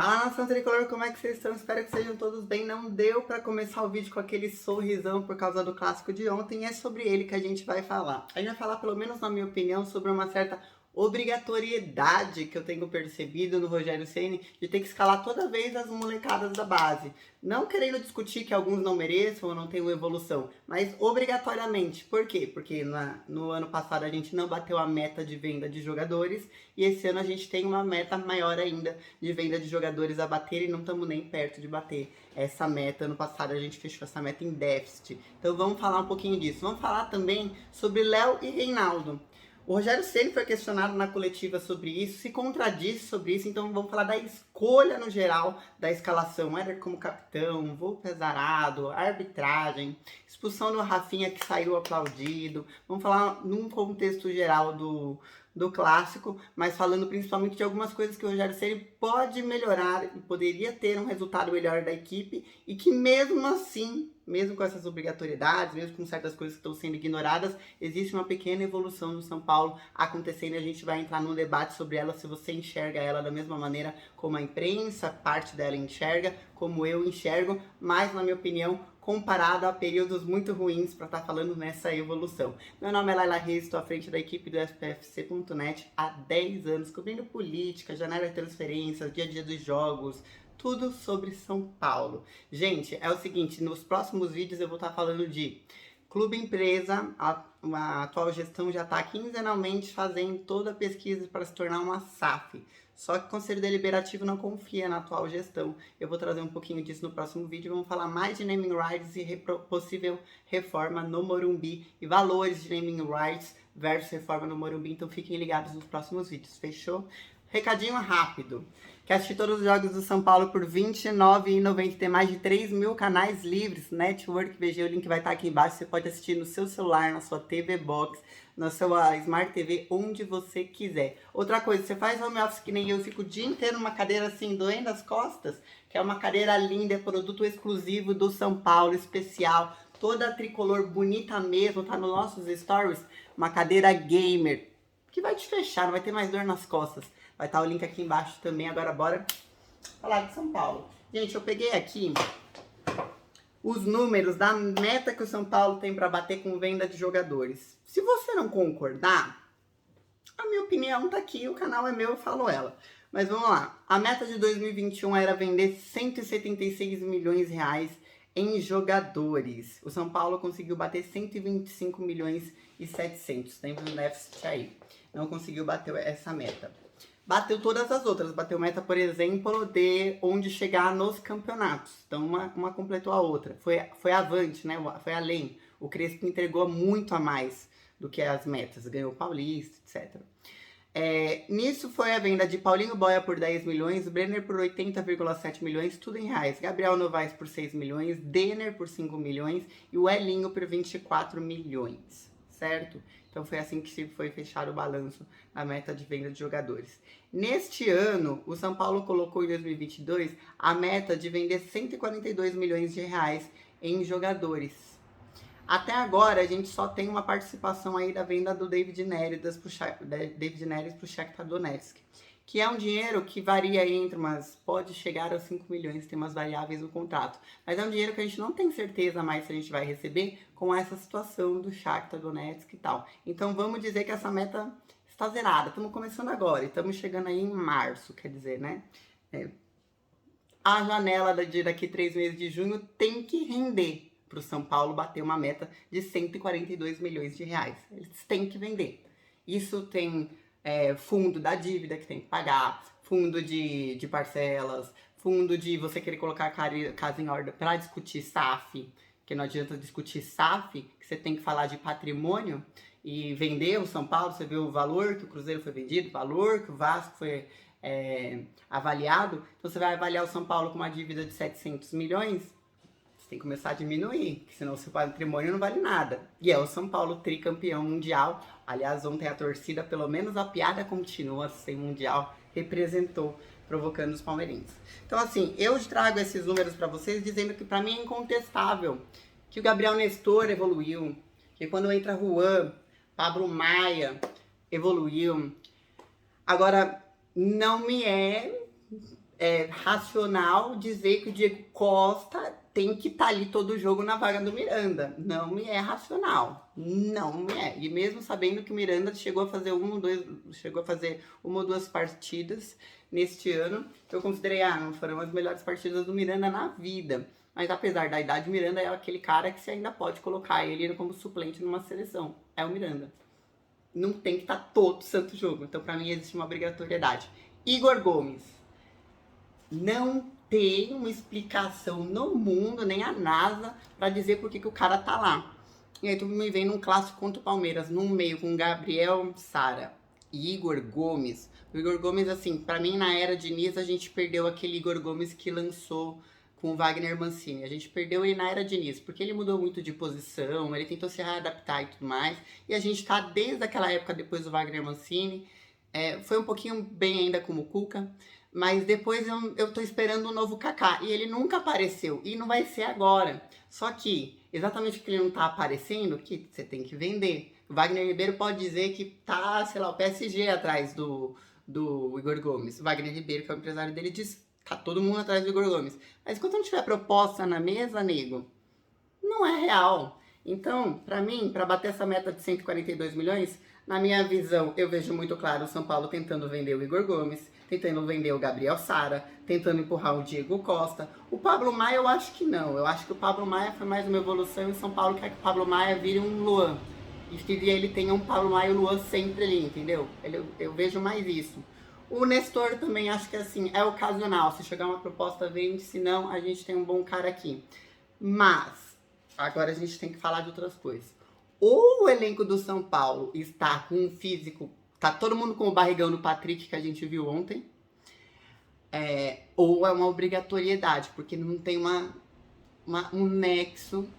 Fala, nação tricolor, como é que vocês estão? Espero que sejam todos bem. Não deu pra começar o vídeo com aquele sorrisão por causa do clássico de ontem, e é sobre ele que a gente vai falar. A gente vai falar, pelo menos na minha opinião, sobre uma certa obrigatoriedade que eu tenho percebido no Rogério Ceni de ter que escalar toda vez as molecadas da base. Não querendo discutir que alguns não mereçam ou não tenham evolução, mas obrigatoriamente. Por quê? Porque no ano passado a gente não bateu a meta de venda de jogadores e esse ano a gente tem uma meta maior ainda de venda de jogadores a bater e não estamos nem perto de bater essa meta. Ano passado a gente fechou essa meta em déficit. Então vamos falar um pouquinho disso. Vamos falar também sobre Léo e Reinaldo. O Rogério Ceni foi questionado na coletiva sobre isso, se contradisse sobre isso, então vamos falar da escolha no geral da escalação. Éder como capitão, voo pesarado, arbitragem, expulsão do Rafinha que saiu aplaudido. Vamos falar num contexto geral do clássico, mas falando principalmente de algumas coisas que o Rogério Ceni pode melhorar e poderia ter um resultado melhor da equipe e que mesmo assim, mesmo com essas obrigatoriedades, mesmo com certas coisas que estão sendo ignoradas, existe uma pequena evolução no São Paulo acontecendo e a gente vai entrar num debate sobre ela, se você enxerga ela da mesma maneira como a imprensa, parte dela enxerga, como eu enxergo, mas na minha opinião, comparado a períodos muito ruins para estar falando nessa evolução. Meu nome é Laila Reis, estou à frente da equipe do SPFC.net há 10 anos, cobrindo política, janela de transferências, dia a dia dos jogos, tudo sobre São Paulo. Gente, é o seguinte, nos próximos vídeos eu vou estar falando de clube empresa, a atual gestão já está quinzenalmente fazendo toda a pesquisa para se tornar uma SAF. Só que o Conselho Deliberativo não confia na atual gestão. Eu vou trazer um pouquinho disso no próximo vídeo. Vamos falar mais de naming rights e possível reforma no Morumbi e valores de naming rights versus reforma no Morumbi. Então fiquem ligados nos próximos vídeos. Fechou? Recadinho rápido. Quer assistir todos os jogos do São Paulo por R$ 29,90. Tem mais de 3 mil canais livres. Network VG, o link vai estar aqui embaixo. Você pode assistir no seu celular, na sua TV Box, na sua Smart TV, onde você quiser. Outra coisa, você faz home office que nem eu, fico o dia inteiro numa cadeira assim, doendo as costas, que é uma cadeira linda, é produto exclusivo do São Paulo, especial, toda tricolor, bonita mesmo, tá nos nossos stories. Uma cadeira gamer, que vai te fechar, não vai ter mais dor nas costas. Vai estar o link aqui embaixo também. Agora bora falar de São Paulo. Gente, eu peguei aqui os números da meta que o São Paulo tem para bater com venda de jogadores. Se você não concordar, a minha opinião tá aqui, o canal é meu, eu falo ela. Mas vamos lá. A meta de 2021 era vender 176 milhões de reais em jogadores. O São Paulo conseguiu bater 125 milhões e 700. Tem um déficit aí. Não conseguiu bater essa meta. Bateu todas as outras. Bateu meta, por exemplo, de onde chegar nos campeonatos. Então, uma completou a outra. Foi avante, né? Foi além. O Crespo entregou muito a mais do que as metas. Ganhou o Paulista, etc. Nisso foi a venda de Paulinho Boia por 10 milhões, Brenner por 80,7 milhões, tudo em reais. Gabriel Novaes por 6 milhões, Denner por 5 milhões e o Elinho por 24 milhões. Certo? Então foi assim que foi fechado o balanço na meta de venda de jogadores. Neste ano, o São Paulo colocou em 2022 a meta de vender 142 milhões de reais em jogadores. Até agora, a gente só tem uma participação aí da venda do David Neres para o Shakhtar Donetsk, que é um dinheiro que varia entre pode chegar a 5 milhões, tem umas variáveis no contrato. Mas é um dinheiro que a gente não tem certeza mais se a gente vai receber com essa situação do Shakhtar Donetsk e tal. Então vamos dizer que essa meta está zerada. Estamos começando agora, estamos chegando aí em março, quer dizer, né? A janela daqui 3 meses de junho tem que render para o São Paulo bater uma meta de 142 milhões de reais. Eles têm que vender. Isso tem fundo da dívida que tem que pagar, fundo de parcelas, fundo de você querer colocar a casa em ordem para discutir SAF, que não adianta discutir SAF, que você tem que falar de patrimônio e vender o São Paulo, você vê o valor que o Cruzeiro foi vendido, o valor que o Vasco foi avaliado, então você vai avaliar o São Paulo com uma dívida de 700 milhões, você tem que começar a diminuir, senão o seu patrimônio não vale nada. E é o São Paulo tricampeão mundial. Aliás, ontem a torcida, pelo menos a piada continua sem mundial, representou, provocando os palmeirenses. Então, assim, eu trago esses números para vocês dizendo que para mim é incontestável que o Gabriel Nestor evoluiu, que quando entra Juan, Pablo Maia evoluiu. Agora, não me é racional dizer que o Diego Costa tem que estar ali todo o jogo na vaga do Miranda. Não me é racional. Não me é. E mesmo sabendo que o Miranda chegou a fazer uma ou duas partidas neste ano, eu considerei, não foram as melhores partidas do Miranda na vida. Mas apesar da idade, o Miranda é aquele cara que você ainda pode colocar ele como suplente numa seleção. É o Miranda. Não tem que estar todo santo jogo. Então, pra mim, existe uma obrigatoriedade. Igor Gomes. Não tem uma explicação no mundo, nem a NASA, pra dizer por que o cara tá lá. E aí tu me vem num clássico contra o Palmeiras, num meio com Gabriel Sara e Igor Gomes. O Igor Gomes, assim, pra mim, na era Diniz, a gente perdeu aquele Igor Gomes que lançou com o Wagner Mancini. A gente perdeu ele na era Diniz, porque ele mudou muito de posição, ele tentou se readaptar e tudo mais. E a gente tá desde aquela época, depois do Wagner Mancini. Foi um pouquinho bem ainda como o Cuca, mas depois eu tô esperando um novo Kaká. E ele nunca apareceu, e não vai ser agora. Só que, exatamente porque ele não tá aparecendo, que você tem que vender. O Wagner Ribeiro pode dizer que tá, sei lá, o PSG atrás do Igor Gomes. O Wagner Ribeiro, que é o empresário dele, diz: tá todo mundo atrás do Igor Gomes. Mas enquanto não tiver proposta na mesa, nego, não é real. Então, pra mim, pra bater essa meta de 142 milhões, na minha visão, eu vejo muito claro o São Paulo tentando vender o Igor Gomes, tentando vender o Gabriel Sara, tentando empurrar o Diego Costa. O Pablo Maia eu acho que não. Eu acho que o Pablo Maia foi mais uma evolução e o São Paulo quer que o Pablo Maia vire um Luan. E que ele tenha um Pablo Maia e o Luan sempre ali, entendeu? Eu vejo mais isso. O Nestor também acho que assim, é ocasional. Se chegar uma proposta, vende. Se não, a gente tem um bom cara aqui. Mas, agora a gente tem que falar de outras coisas. Ou o elenco do São Paulo está com um físico... Tá todo mundo com o barrigão do Patrick, que a gente viu ontem. Ou é uma obrigatoriedade, porque não tem um nexo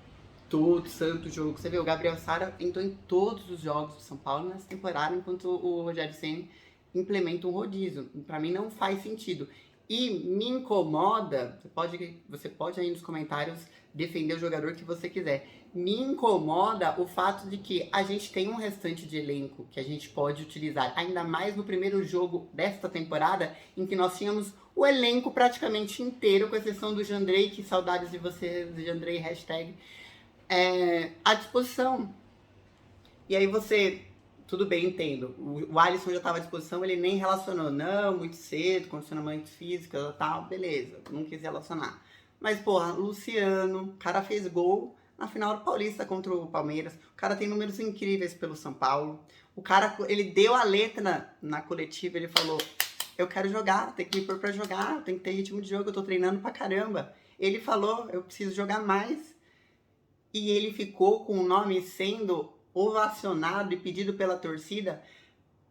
todo santo jogo. Você vê, o Gabriel Sara entrou em todos os jogos do São Paulo nessa temporada, enquanto o Rogério Ceni implementa um rodízio. Pra mim não faz sentido. E me incomoda, você pode aí nos comentários defender o jogador que você quiser. Me incomoda o fato de que a gente tem um restante de elenco que a gente pode utilizar, ainda mais no primeiro jogo desta temporada, em que nós tínhamos o elenco praticamente inteiro, com exceção do Jandrei, que saudades de você, Jandrei, hashtag, à disposição. E aí você... Tudo bem, entendo. O Alisson já estava à disposição, ele nem relacionou. Não, muito cedo, condicionamento físico e tal, beleza. Não quis relacionar. Mas, porra, Luciano, o cara fez gol na final do Paulista contra o Palmeiras. O cara tem números incríveis pelo São Paulo. O cara, ele deu a letra na coletiva, ele falou: eu quero jogar, tem que me pôr pra jogar, tem que ter ritmo de jogo, eu tô treinando pra caramba. Ele falou: eu preciso jogar mais. E ele ficou com o nome sendo ovacionado e pedido pela torcida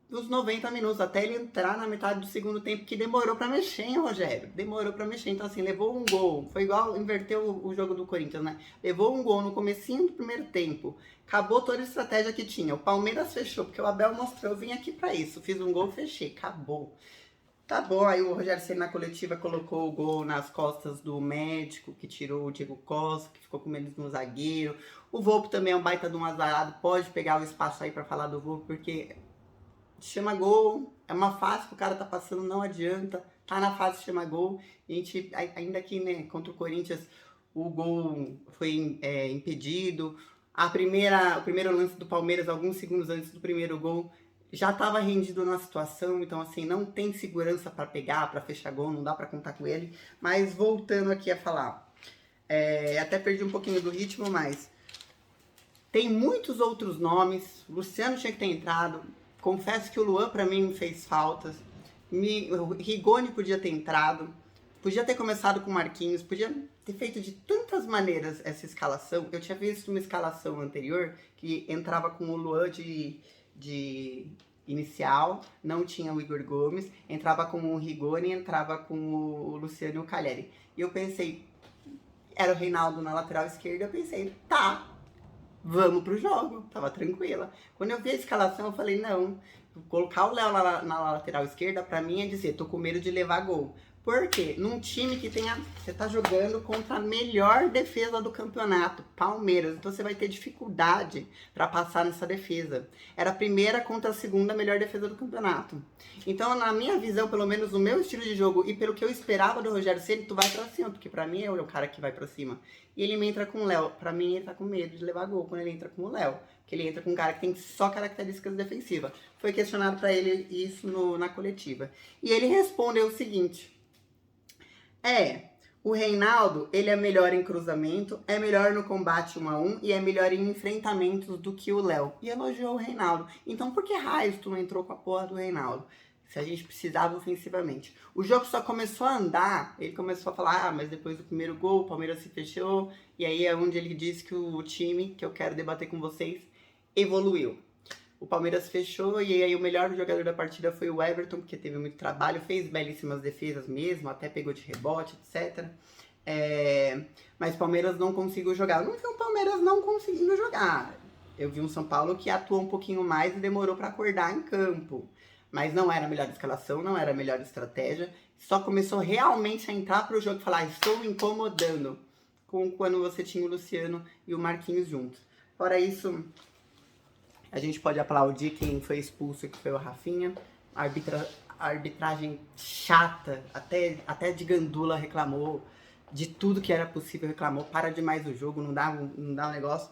dos 90 minutos, até ele entrar na metade do segundo tempo, que demorou pra mexer, hein, Rogério? Demorou pra mexer. Então, assim, levou um gol. Foi igual, inverteu o jogo do Corinthians, né? Levou um gol no comecinho do primeiro tempo. Acabou toda a estratégia que tinha. O Palmeiras fechou, porque o Abel mostrou: eu vim aqui pra isso. Fiz um gol, fechei. Acabou. Tá bom, aí o Rogério Ceni na coletiva colocou o gol nas costas do médico, que tirou o Diego Costa, que ficou com medo no zagueiro. O Volpe também é um baita de um azarado, pode pegar o espaço aí pra falar do Volpe, porque chama gol, é uma fase que o cara tá passando, não adianta, tá na fase chama gol. E a gente, ainda aqui, né, contra o Corinthians, o gol foi impedido. O primeiro lance do Palmeiras, alguns segundos antes do primeiro gol, já estava rendido na situação, então assim, não tem segurança para pegar, para fechar gol, não dá para contar com ele. Mas voltando aqui a falar, até perdi um pouquinho do ritmo, mas tem muitos outros nomes. Luciano tinha que ter entrado, confesso que o Luan para mim fez faltas, o Rigoni podia ter entrado, podia ter começado com o Marquinhos, podia ter feito de tantas maneiras essa escalação. Eu tinha visto uma escalação anterior que entrava com o Luan de inicial, não tinha o Igor Gomes, entrava com o Rigoni, entrava com o Luciano e o Calleri. E eu pensei, era o Reinaldo na lateral esquerda, eu pensei, tá, vamos pro jogo, tava tranquila. Quando eu vi a escalação, eu falei, não, colocar o Léo na lateral esquerda, pra mim é dizer, tô com medo de levar gol. Por quê? Num time que você tá jogando contra a melhor defesa do campeonato, Palmeiras. Então você vai ter dificuldade para passar nessa defesa. Era a primeira contra a segunda melhor defesa do campeonato. Então, na minha visão, pelo menos no meu estilo de jogo e pelo que eu esperava do Rogério Ceni, tu vai pra cima, porque pra mim é o cara que vai pra cima. E ele me entra com o Léo. Pra mim, ele tá com medo de levar gol quando ele entra com o Léo. Porque ele entra com um cara que tem só características defensivas. Foi questionado pra ele isso na coletiva. E ele respondeu o seguinte: o Reinaldo, ele é melhor em cruzamento, é melhor no combate 1 a 1 e é melhor em enfrentamentos do que o Léo. E elogiou o Reinaldo. Então por que raios tu não entrou com a porra do Reinaldo? Se a gente precisava ofensivamente. O jogo só começou a andar, ele começou a falar, mas depois do primeiro gol, o Palmeiras se fechou, e aí é onde ele disse que o time, que eu quero debater com vocês, evoluiu. O Palmeiras fechou e aí o melhor jogador da partida foi o Everton, porque teve muito trabalho, fez belíssimas defesas mesmo, até pegou de rebote, etc. Mas o Palmeiras não conseguiu jogar. Eu não vi o Palmeiras não conseguindo jogar. Eu vi um São Paulo que atuou um pouquinho mais e demorou para acordar em campo. Mas não era a melhor escalação, não era a melhor estratégia. Só começou realmente a entrar pro jogo e falar, estou incomodando, quando você tinha o Luciano e o Marquinhos juntos. Fora isso, a gente pode aplaudir quem foi expulso, que foi o Rafinha. A arbitragem chata, até de Gandula reclamou, de tudo que era possível reclamou. Para demais o jogo, não dá um negócio.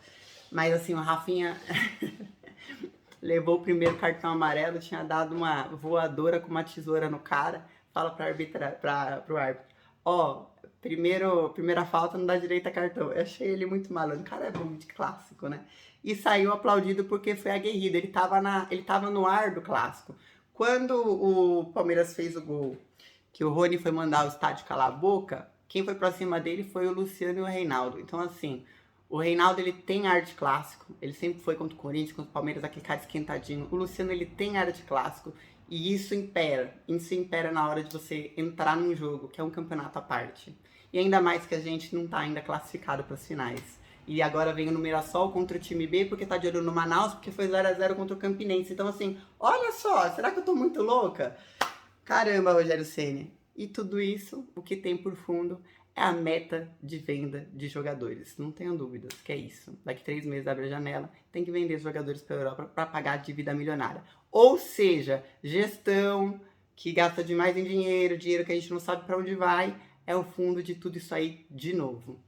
Mas assim, o Rafinha levou o primeiro cartão amarelo, tinha dado uma voadora com uma tesoura no cara. Fala pro árbitro, primeira falta não dá direito a cartão. Eu achei ele muito malandro. O cara é bom de clássico, né? E saiu aplaudido porque foi aguerrido. Ele tava no ar do clássico. Quando o Palmeiras fez o gol, que o Rony foi mandar o estádio calar a boca, quem foi pra cima dele foi o Luciano e o Reinaldo. Então, assim, o Reinaldo, ele tem ar de clássico. Ele sempre foi contra o Corinthians, contra o Palmeiras, aquele cara esquentadinho. O Luciano, ele tem ar de clássico. E isso impera. Isso impera na hora de você entrar num jogo, que é um campeonato à parte. E ainda mais que a gente não tá ainda classificado para as finais. E agora vem o Mirassol contra o time B, porque tá de olho no Manaus, porque foi 0x0 contra o Campinense. Então, assim, olha só, será que eu tô muito louca? Caramba, Rogério Ceni. E tudo isso, o que tem por fundo é a meta de venda de jogadores. Não tenham dúvidas que é isso. Daqui 3 meses abre a janela, tem que vender os jogadores para a Europa para pagar a dívida milionária. Ou seja, gestão que gasta demais em dinheiro que a gente não sabe para onde vai, é o fundo de tudo isso aí de novo.